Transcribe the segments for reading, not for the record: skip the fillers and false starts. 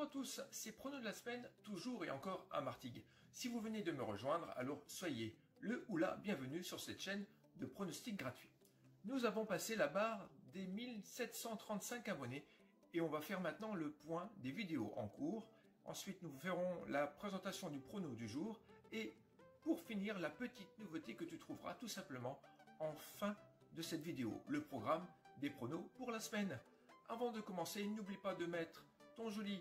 à tous, c'est Prono de la semaine, toujours et encore à Martigues. Si vous venez de me rejoindre, alors soyez le ou la bienvenue sur cette chaîne de pronostics gratuits. Nous avons passé la barre des 1735 abonnés et on va faire maintenant le point des vidéos en cours. Ensuite, nous ferons la présentation du prono du jour et pour finir, la petite nouveauté que tu trouveras tout simplement en fin de cette vidéo, le programme des pronos pour la semaine. Avant de commencer, n'oublie pas de mettre ton joli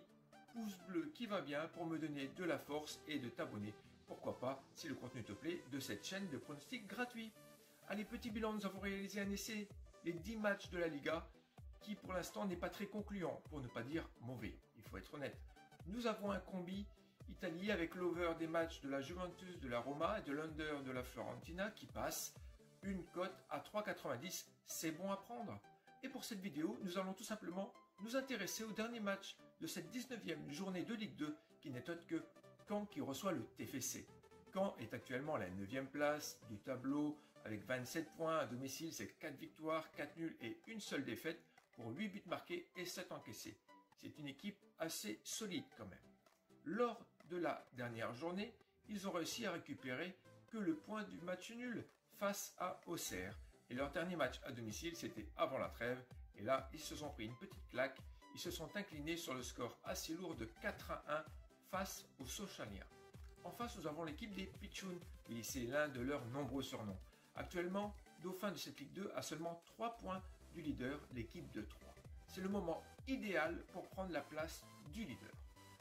pouce bleu qui va bien pour me donner de la force et de t'abonner, pourquoi pas, si le contenu te plaît, de cette chaîne de pronostics gratuits. Allez, petit bilan, nous avons réalisé un essai, les 10 matchs de la Liga, qui pour l'instant n'est pas très concluant, pour ne pas dire mauvais, il faut être honnête. Nous avons un combi Italie avec l'over des matchs de la Juventus, de la Roma et de l'under de la Fiorentina qui passe, une cote à 3,90, c'est bon à prendre. Et pour cette vidéo, nous allons tout simplement nous intéresser au dernier match de cette 19e journée de Ligue 2 qui n'est autre que Caen qui reçoit le TFC. Caen est actuellement à la 9e place du tableau avec 27 points à domicile, c'est 4 victoires, 4 nuls et une seule défaite pour 8 buts marqués et 7 encaissés. C'est une équipe assez solide quand même. Lors de la dernière journée, ils ont réussi à récupérer que le point du match nul face à Auxerre. Et leur dernier match à domicile, c'était avant la trêve. Et là, ils se sont pris une petite claque. Ils se sont inclinés sur le score assez lourd de 4-1 face aux Sochaliens. En face, nous avons l'équipe des Pitchouns. Et c'est l'un de leurs nombreux surnoms. Actuellement, dauphin de cette Ligue 2 a seulement 3 points du leader, l'équipe de Troyes. C'est le moment idéal pour prendre la place du leader.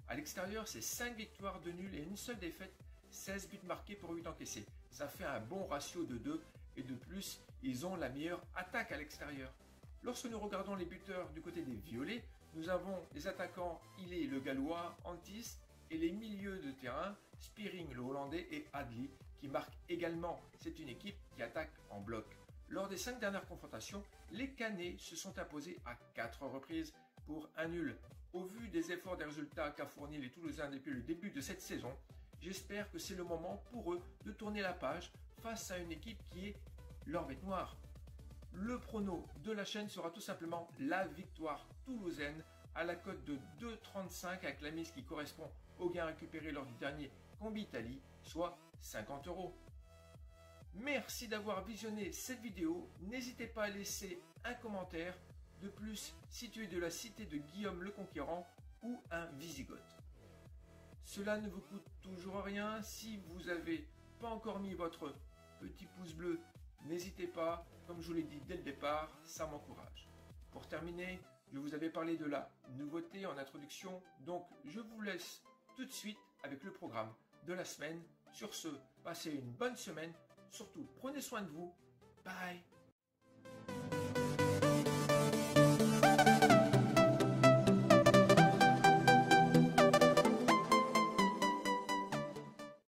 À l'extérieur, c'est 5 victoires, 2 nuls et une seule défaite, 16 buts marqués pour 8 encaissés. Ça fait un bon ratio de 2 et de plus, ils ont la meilleure attaque à l'extérieur. Lorsque nous regardons les buteurs du côté des violets, nous avons les attaquants Ilé le gallois, Antis et les milieux de terrain, Spearing le hollandais et Adli qui marquent également. C'est une équipe qui attaque en bloc. Lors des 5 dernières confrontations, les Canets se sont imposés à 4 reprises pour un nul. Au vu des efforts des résultats qu'a fourni les Toulousains depuis le début de cette saison, j'espère que c'est le moment pour eux de tourner la page face à une équipe qui est leur bête noire. Le prono de la chaîne sera tout simplement la victoire toulousaine à la cote de 2,35 avec la mise qui correspond au gain récupéré lors du dernier Combi Italie, soit 50 €. Merci d'avoir visionné cette vidéo. N'hésitez pas à laisser un commentaire. De plus, si tu es de la cité de Guillaume le Conquérant ou un Wisigoth. Cela ne vous coûte toujours rien. Si vous n'avez pas encore mis votre petit pouce bleu, n'hésitez pas. Comme je vous l'ai dit dès le départ, ça m'encourage. Pour terminer, je vous avais parlé de la nouveauté en introduction. Donc, je vous laisse tout de suite avec le programme de la semaine. Sur ce, passez une bonne semaine. Surtout, prenez soin de vous. Bye!